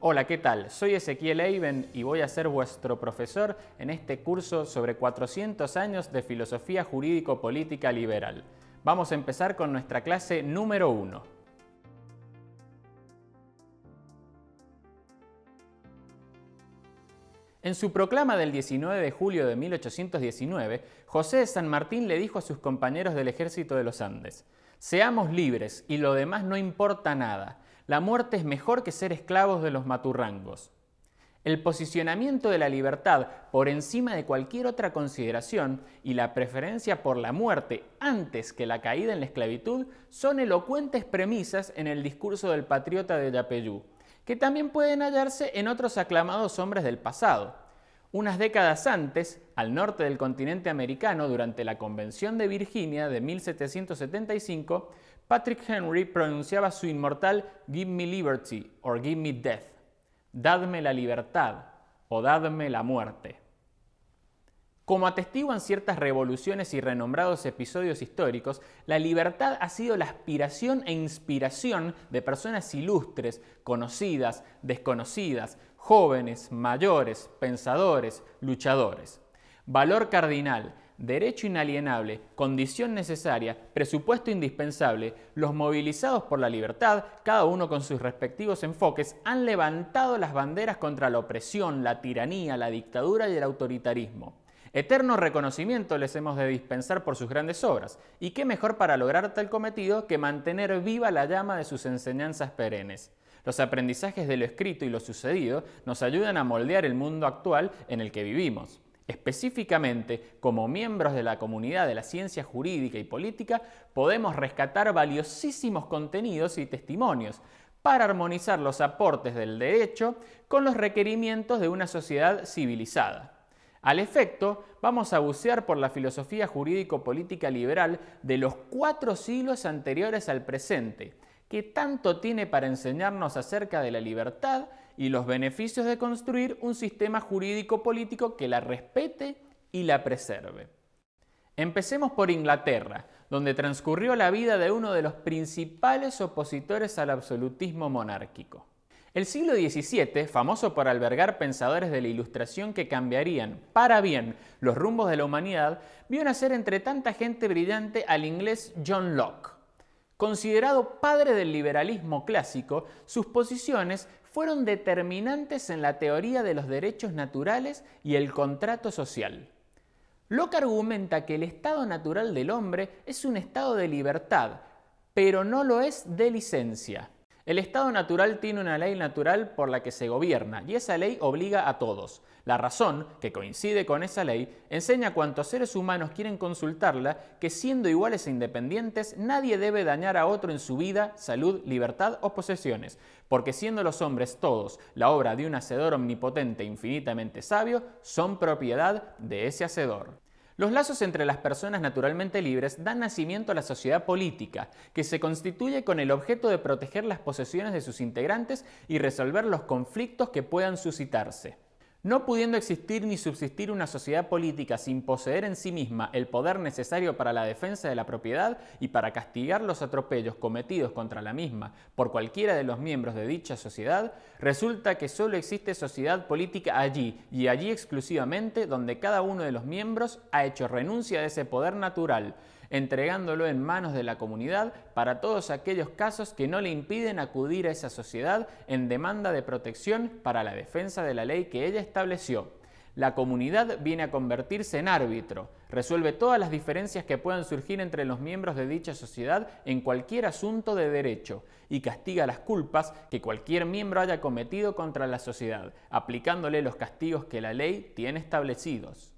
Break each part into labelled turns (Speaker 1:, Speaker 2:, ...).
Speaker 1: Hola, ¿qué tal? Soy Ezequiel Eiben y voy a ser vuestro profesor en este curso sobre 400 años de filosofía jurídico-política liberal. Vamos a empezar con nuestra clase número 1. En su proclama del 19 de julio de 1819, José de San Martín le dijo a sus compañeros del ejército de los Andes: «Seamos libres y lo demás no importa nada. La muerte es mejor que ser esclavos de los maturrangos». El posicionamiento de la libertad por encima de cualquier otra consideración y la preferencia por la muerte antes que la caída en la esclavitud son elocuentes premisas en el discurso del patriota de Yapeyú, que también pueden hallarse en otros aclamados hombres del pasado. Unas décadas antes, al norte del continente americano, durante la Convención de Virginia de 1775, Patrick Henry pronunciaba su inmortal «Give me liberty» or «Give me death», «Dadme la libertad» o «Dadme la muerte». Como atestiguan ciertas revoluciones y renombrados episodios históricos, la libertad ha sido la aspiración e inspiración de personas ilustres, conocidas, desconocidas, jóvenes, mayores, pensadores, luchadores. Valor cardinal, derecho inalienable, condición necesaria, presupuesto indispensable, los movilizados por la libertad, cada uno con sus respectivos enfoques, han levantado las banderas contra la opresión, la tiranía, la dictadura y el autoritarismo. Eterno reconocimiento les hemos de dispensar por sus grandes obras, y qué mejor para lograr tal cometido que mantener viva la llama de sus enseñanzas perennes. Los aprendizajes de lo escrito y lo sucedido nos ayudan a moldear el mundo actual en el que vivimos. Específicamente, como miembros de la comunidad de la ciencia jurídica y política, podemos rescatar valiosísimos contenidos y testimonios para armonizar los aportes del derecho con los requerimientos de una sociedad civilizada. Al efecto, vamos a bucear por la filosofía jurídico-política liberal de los 4 siglos anteriores al presente, que tanto tiene para enseñarnos acerca de la libertad y los beneficios de construir un sistema jurídico-político que la respete y la preserve. Empecemos por Inglaterra, donde transcurrió la vida de uno de los principales opositores al absolutismo monárquico. El siglo XVII, famoso por albergar pensadores de la Ilustración que cambiarían, para bien, los rumbos de la humanidad, vio nacer entre tanta gente brillante al inglés John Locke. Considerado padre del liberalismo clásico, sus posiciones fueron determinantes en la teoría de los derechos naturales y el contrato social. Locke argumenta que el estado natural del hombre es un estado de libertad, pero no lo es de licencia. El estado natural tiene una ley natural por la que se gobierna, y esa ley obliga a todos. La razón, que coincide con esa ley, enseña a cuantos seres humanos quieren consultarla que siendo iguales e independientes, nadie debe dañar a otro en su vida, salud, libertad o posesiones, porque siendo los hombres todos la obra de un hacedor omnipotente e infinitamente sabio, son propiedad de ese hacedor. Los lazos entre las personas naturalmente libres dan nacimiento a la sociedad política, que se constituye con el objeto de proteger las posesiones de sus integrantes y resolver los conflictos que puedan suscitarse. No pudiendo existir ni subsistir una sociedad política sin poseer en sí misma el poder necesario para la defensa de la propiedad y para castigar los atropellos cometidos contra la misma por cualquiera de los miembros de dicha sociedad, resulta que solo existe sociedad política allí, y allí exclusivamente, donde cada uno de los miembros ha hecho renuncia de ese poder natural, entregándolo en manos de la comunidad para todos aquellos casos que no le impiden acudir a esa sociedad en demanda de protección para la defensa de la ley que ella estableció. La comunidad viene a convertirse en árbitro, resuelve todas las diferencias que puedan surgir entre los miembros de dicha sociedad en cualquier asunto de derecho y castiga las culpas que cualquier miembro haya cometido contra la sociedad, aplicándole los castigos que la ley tiene establecidos.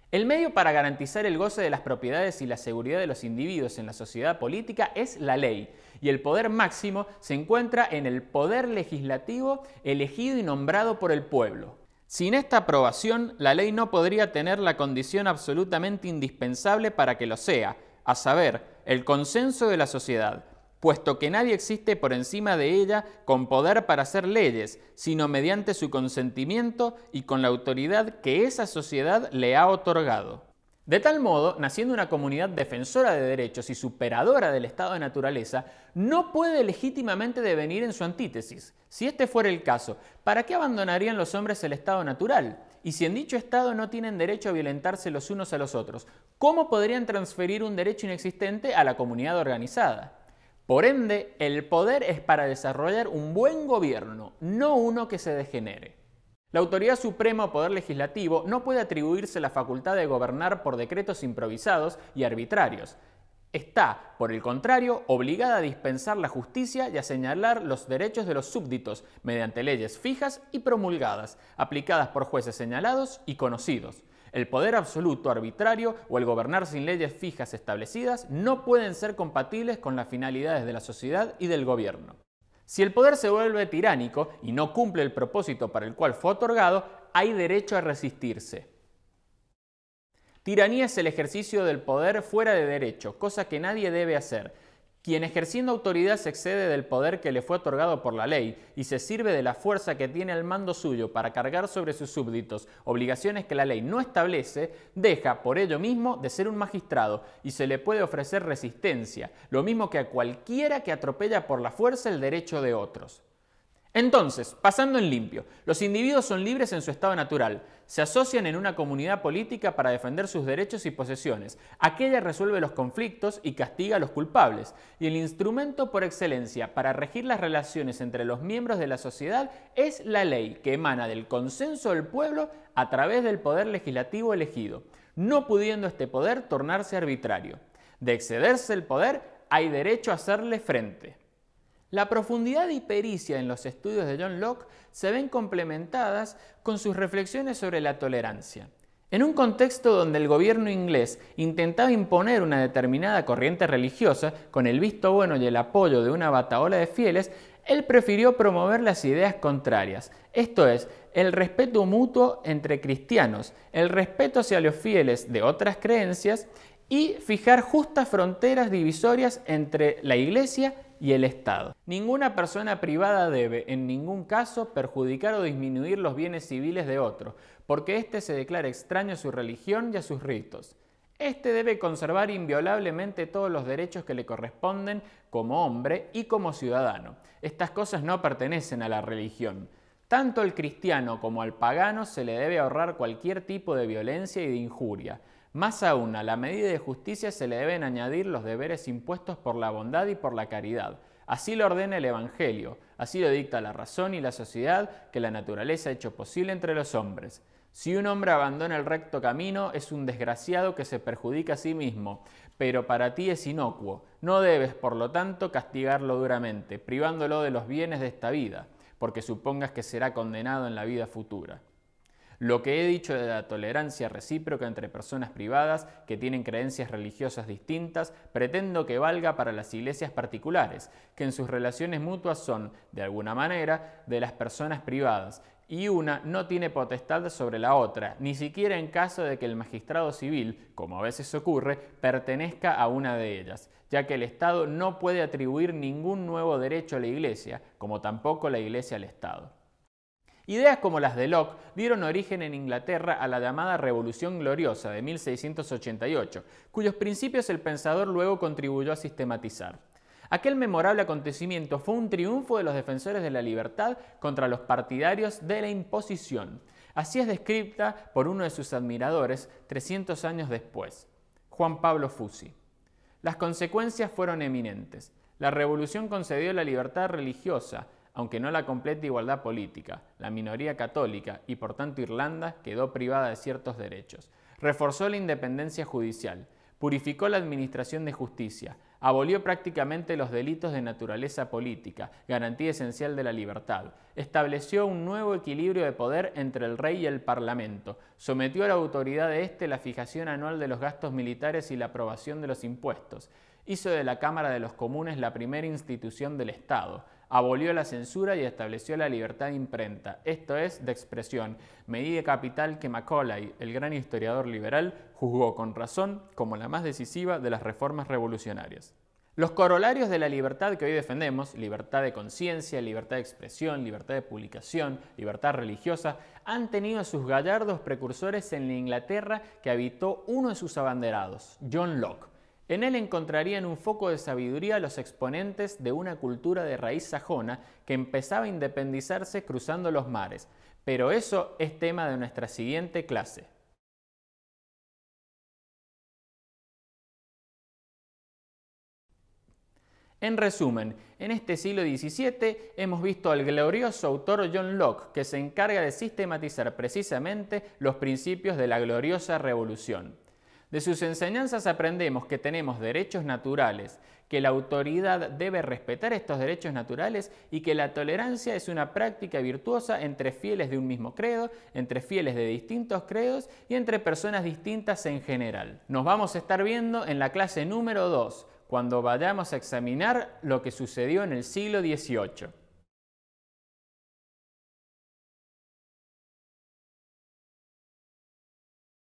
Speaker 1: El medio para garantizar el goce de las propiedades y la seguridad de los individuos en la sociedad política es la ley, y el poder máximo se encuentra en el poder legislativo elegido y nombrado por el pueblo. Sin esta aprobación, la ley no podría tener la condición absolutamente indispensable para que lo sea, a saber, el consenso de la sociedad, puesto que nadie existe por encima de ella con poder para hacer leyes, sino mediante su consentimiento y con la autoridad que esa sociedad le ha otorgado. De tal modo, naciendo una comunidad defensora de derechos y superadora del estado de naturaleza, no puede legítimamente devenir en su antítesis. Si este fuera el caso, ¿para qué abandonarían los hombres el estado natural? Y si en dicho estado no tienen derecho a violentarse los unos a los otros, ¿cómo podrían transferir un derecho inexistente a la comunidad organizada? Por ende, el poder es para desarrollar un buen gobierno, no uno que se degenere. La autoridad suprema o poder legislativo no puede atribuirse la facultad de gobernar por decretos improvisados y arbitrarios. Está, por el contrario, obligada a dispensar la justicia y a señalar los derechos de los súbditos mediante leyes fijas y promulgadas, aplicadas por jueces señalados y conocidos. El poder absoluto, arbitrario o el gobernar sin leyes fijas establecidas no pueden ser compatibles con las finalidades de la sociedad y del gobierno. Si el poder se vuelve tiránico y no cumple el propósito para el cual fue otorgado, hay derecho a resistirse. Tiranía es el ejercicio del poder fuera de derecho, cosa que nadie debe hacer. Quien ejerciendo autoridad se excede del poder que le fue otorgado por la ley y se sirve de la fuerza que tiene al mando suyo para cargar sobre sus súbditos obligaciones que la ley no establece, deja por ello mismo de ser un magistrado y se le puede ofrecer resistencia, lo mismo que a cualquiera que atropella por la fuerza el derecho de otros. Entonces, pasando en limpio, los individuos son libres en su estado natural, se asocian en una comunidad política para defender sus derechos y posesiones, aquella resuelve los conflictos y castiga a los culpables, y el instrumento por excelencia para regir las relaciones entre los miembros de la sociedad es la ley que emana del consenso del pueblo a través del poder legislativo elegido, no pudiendo este poder tornarse arbitrario. De excederse el poder, hay derecho a hacerle frente. La profundidad y pericia en los estudios de John Locke se ven complementadas con sus reflexiones sobre la tolerancia. En un contexto donde el gobierno inglés intentaba imponer una determinada corriente religiosa con el visto bueno y el apoyo de una batahola de fieles, él prefirió promover las ideas contrarias, esto es, el respeto mutuo entre cristianos, el respeto hacia los fieles de otras creencias y fijar justas fronteras divisorias entre la Iglesia y el Estado. Ninguna persona privada debe, en ningún caso, perjudicar o disminuir los bienes civiles de otro, porque éste se declara extraño a su religión y a sus ritos. Éste debe conservar inviolablemente todos los derechos que le corresponden como hombre y como ciudadano. Estas cosas no pertenecen a la religión. Tanto al cristiano como al pagano se le debe ahorrar cualquier tipo de violencia y de injuria. Más aún, a la medida de justicia se le deben añadir los deberes impuestos por la bondad y por la caridad. Así lo ordena el Evangelio, así lo dicta la razón y la sociedad que la naturaleza ha hecho posible entre los hombres. Si un hombre abandona el recto camino, es un desgraciado que se perjudica a sí mismo, pero para ti es inocuo. No debes, por lo tanto, castigarlo duramente, privándolo de los bienes de esta vida, porque supongas que será condenado en la vida futura. Lo que he dicho de la tolerancia recíproca entre personas privadas que tienen creencias religiosas distintas, pretendo que valga para las iglesias particulares, que en sus relaciones mutuas son, de alguna manera, de las personas privadas, y una no tiene potestad sobre la otra, ni siquiera en caso de que el magistrado civil, como a veces ocurre, pertenezca a una de ellas, ya que el Estado no puede atribuir ningún nuevo derecho a la Iglesia, como tampoco la Iglesia al Estado. Ideas como las de Locke dieron origen en Inglaterra a la llamada Revolución Gloriosa de 1688, cuyos principios el pensador luego contribuyó a sistematizar. Aquel memorable acontecimiento fue un triunfo de los defensores de la libertad contra los partidarios de la imposición. Así es descrita por uno de sus admiradores 300 años después, Juan Pablo Fussi. Las consecuencias fueron eminentes. La revolución concedió la libertad religiosa, aunque no la completa igualdad política. La minoría católica y por tanto Irlanda quedó privada de ciertos derechos. Reforzó la independencia judicial, purificó la administración de justicia, abolió prácticamente los delitos de naturaleza política, garantía esencial de la libertad, estableció un nuevo equilibrio de poder entre el rey y el parlamento, sometió a la autoridad de éste la fijación anual de los gastos militares y la aprobación de los impuestos, hizo de la Cámara de los Comunes la primera institución del Estado, abolió la censura y estableció la libertad de imprenta, esto es, de expresión, medida capital que Macaulay, el gran historiador liberal, juzgó con razón como la más decisiva de las reformas revolucionarias. Los corolarios de la libertad que hoy defendemos, libertad de conciencia, libertad de expresión, libertad de publicación, libertad religiosa, han tenido a sus gallardos precursores en la Inglaterra que habitó uno de sus abanderados, John Locke. En él encontrarían un foco de sabiduría los exponentes de una cultura de raíz sajona que empezaba a independizarse cruzando los mares. Pero eso es tema de nuestra siguiente clase. En resumen, en este siglo XVII hemos visto al glorioso autor John Locke, que se encarga de sistematizar precisamente los principios de la gloriosa revolución. De sus enseñanzas aprendemos que tenemos derechos naturales, que la autoridad debe respetar estos derechos naturales y que la tolerancia es una práctica virtuosa entre fieles de un mismo credo, entre fieles de distintos credos y entre personas distintas en general. Nos vamos a estar viendo en la clase número 2, cuando vayamos a examinar lo que sucedió en el siglo XVIII.